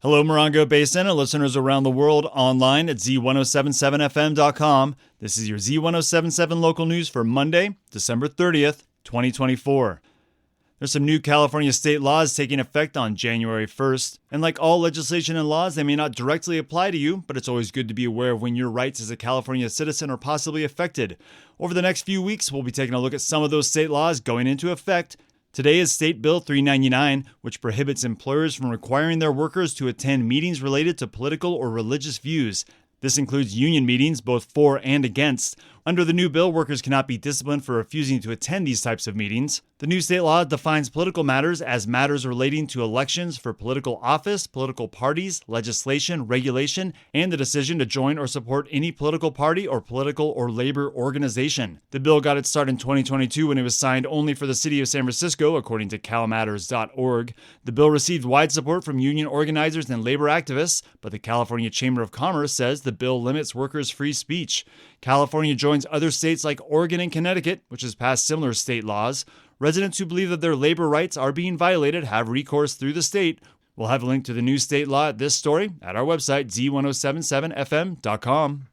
Hello, Morongo Basin and listeners around the world online at Z107.7fm.com. This is your Z107.7 local news for Monday, December 30th, 2024. There's some new California state laws taking effect on January 1st. And like all legislation and laws, they may not directly apply to you, but it's always good to be aware of when your rights as a California citizen are possibly affected. Over the next few weeks, we'll be taking a look at some of those state laws going into effect. Today is State Bill 399, which prohibits employers from requiring their workers to attend meetings related to political or religious views. This includes union meetings, both for and against. Under the new bill, workers cannot be disciplined for refusing to attend these types of meetings. The new state law defines political matters as matters relating to elections for political office, political parties, legislation, regulation, and the decision to join or support any political party or political or labor organization. The bill got its start in 2022 when it was signed only for the city of San Francisco, according to calmatters.org. The bill received wide support from union organizers and labor activists, but the California Chamber of Commerce says the bill limits workers' free speech. California joins other states like Oregon and Connecticut, which has passed similar state laws. Residents who believe that their labor rights are being violated have recourse through the state. We'll have a link to the new state law at this story at our website, Z107.7fm.com.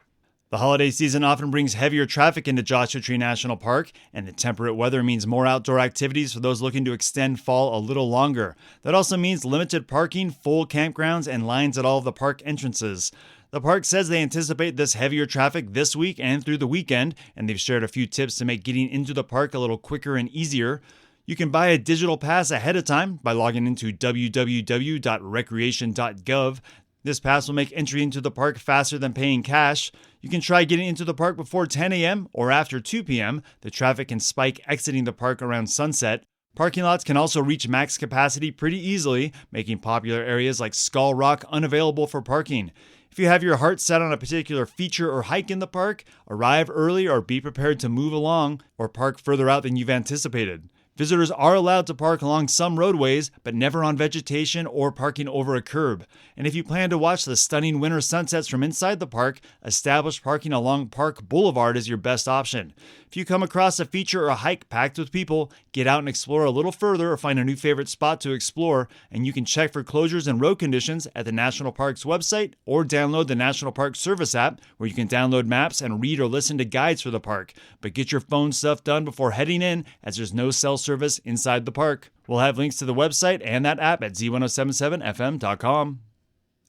The holiday season often brings heavier traffic into Joshua Tree National Park, and the temperate weather means more outdoor activities for those looking to extend fall a little longer. That also means limited parking, full campgrounds, and lines at all of the park entrances. The park says they anticipate this heavier traffic this week and through the weekend, and they've shared a few tips to make getting into the park a little quicker and easier. You can buy a digital pass ahead of time by logging into www.recreation.gov. This pass will make entry into the park faster than paying cash. You can try getting into the park before 10 a.m. or after 2 p.m. The traffic can spike exiting the park around sunset. Parking lots can also reach max capacity pretty easily, making popular areas like Skull Rock unavailable for parking. If you have your heart set on a particular feature or hike in the park, arrive early or be prepared to move along or park further out than you've anticipated. Visitors are allowed to park along some roadways, but never on vegetation or parking over a curb. And if you plan to watch the stunning winter sunsets from inside the park, established parking along Park Boulevard is your best option. If you come across a feature or a hike packed with people, get out and explore a little further or find a new favorite spot to explore, and you can check for closures and road conditions at the National Park's website or download the National Park Service app, where you can download maps and read or listen to guides for the park. But get your phone stuff done before heading in, as there's no cell service inside the park. We'll have links to the website and that app at Z107.7fm.com.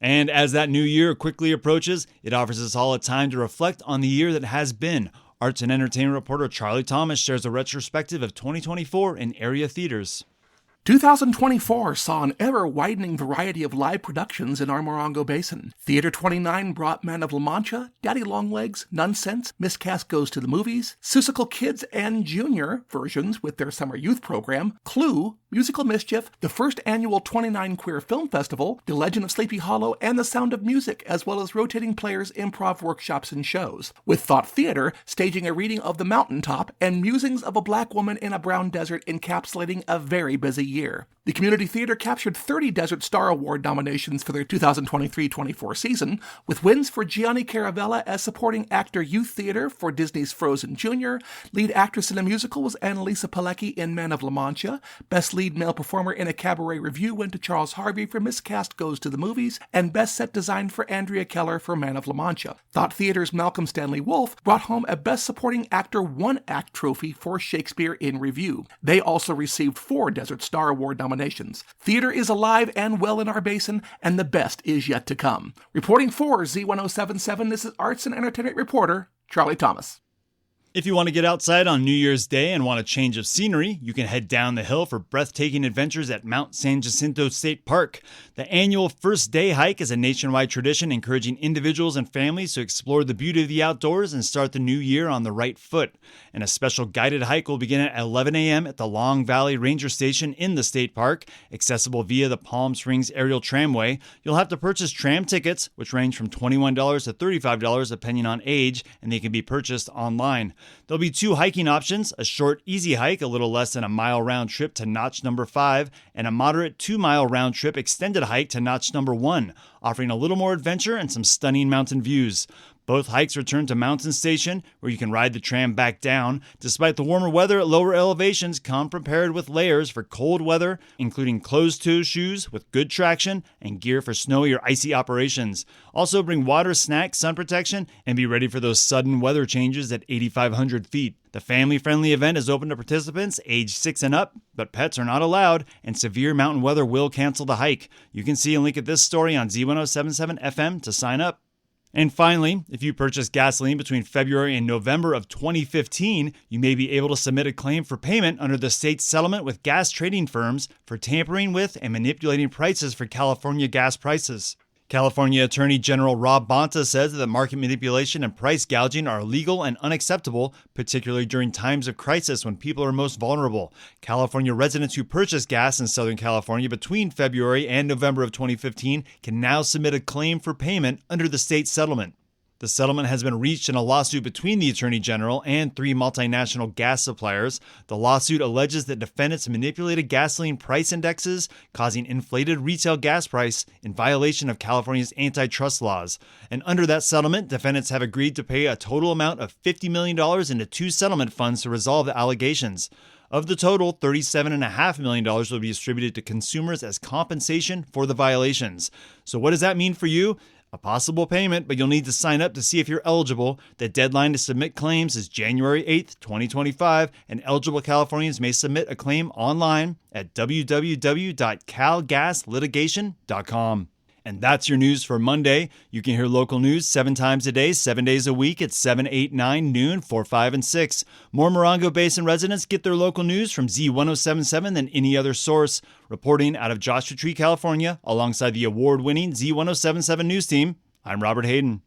And as that new year quickly approaches, it offers us all a time to reflect on the year that has been. Arts and entertainment reporter Charlie Thomas shares a retrospective of 2024 in area theaters. 2024 saw an ever-widening variety of live productions in our Morongo Basin. Theater 29 brought Man of La Mancha, Daddy Longlegs, Nonsense, Miscast Goes to the Movies, Seussical Kids and Junior versions with their summer youth program, Clue, Musical Mischief, the first annual 29 Queer Film Festival, The Legend of Sleepy Hollow, and The Sound of Music, as well as rotating players, improv workshops, and shows. With Thought Theater staging a reading of The Mountaintop and Musings of a Black Woman in a Brown Desert, encapsulating a very busy year. The Community Theater captured 30 Desert Star Award nominations for their 2023-24 season, with wins for Gianni Caravella as Supporting Actor Youth Theater for Disney's Frozen Jr., Lead Actress in a Musical was Annalisa Pilecki in Man of La Mancha, Best Lead Male Performer in a Cabaret Review went to Charles Harvey for Miscast Goes to the Movies, and Best Set Design for Andrea Keller for Man of La Mancha. Thought Theater's Malcolm Stanley Wolfe brought home a Best Supporting Actor One-Act trophy for Shakespeare in Review. They also received 4 Desert Star Award nominations. Theater is alive and well in our basin, and the best is yet to come. Reporting for Z107.7, this is arts and entertainment reporter Charlie Thomas. If you want to get outside on New Year's Day and want a change of scenery, you can head down the hill for breathtaking adventures at Mount San Jacinto State Park. The annual First Day Hike is a nationwide tradition encouraging individuals and families to explore the beauty of the outdoors and start the new year on the right foot. And a special guided hike will begin at 11 a.m. at the Long Valley Ranger Station in the state park, accessible via the Palm Springs Aerial Tramway. You'll have to purchase tram tickets, which range from $21 to $35 depending on age, and they can be purchased online. There'll be 2 hiking options, a short, easy hike, a little less than a mile round trip to notch number 5, and a moderate 2-mile round trip extended hike to notch number 1, offering a little more adventure and some stunning mountain views. Both hikes return to Mountain Station, where you can ride the tram back down. Despite the warmer weather at lower elevations, come prepared with layers for cold weather, including closed-toe shoes with good traction and gear for snowy or icy operations. Also bring water, snacks, sun protection, and be ready for those sudden weather changes at 8,500 feet. The family-friendly event is open to participants age 6 and up, but pets are not allowed, and severe mountain weather will cancel the hike. You can see a link at this story on Z107.7 FM to sign up. And finally, if you purchase gasoline between February and November of 2015, you may be able to submit a claim for payment under the state's settlement with gas trading firms for tampering with and manipulating prices for California gas prices. California Attorney General Rob Bonta says that market manipulation and price gouging are illegal and unacceptable, particularly during times of crisis when people are most vulnerable. California residents who purchased gas in Southern California between February and November of 2015 can now submit a claim for payment under the state settlement. The settlement has been reached in a lawsuit between the Attorney General and 3 multinational gas suppliers. The lawsuit alleges that defendants manipulated gasoline price indexes, causing inflated retail gas price in violation of California's antitrust laws. And under that settlement, defendants have agreed to pay a total amount of $50 million into 2 settlement funds to resolve the allegations. Of the total, $37.5 million will be distributed to consumers as compensation for the violations. So what does that mean for you? A possible payment, but you'll need to sign up to see if you're eligible. The deadline to submit claims is January 8th, 2025, and eligible Californians may submit a claim online at www.calgaslitigation.com. And that's your news for Monday. You can hear local news 7 times a day, 7 days a week at 7, 8, 9, noon, 4, 5, and 6. More Morongo Basin residents get their local news from Z107.7 than any other source. Reporting out of Joshua Tree, California, alongside the award-winning Z107.7 news team, I'm Robert Hayden.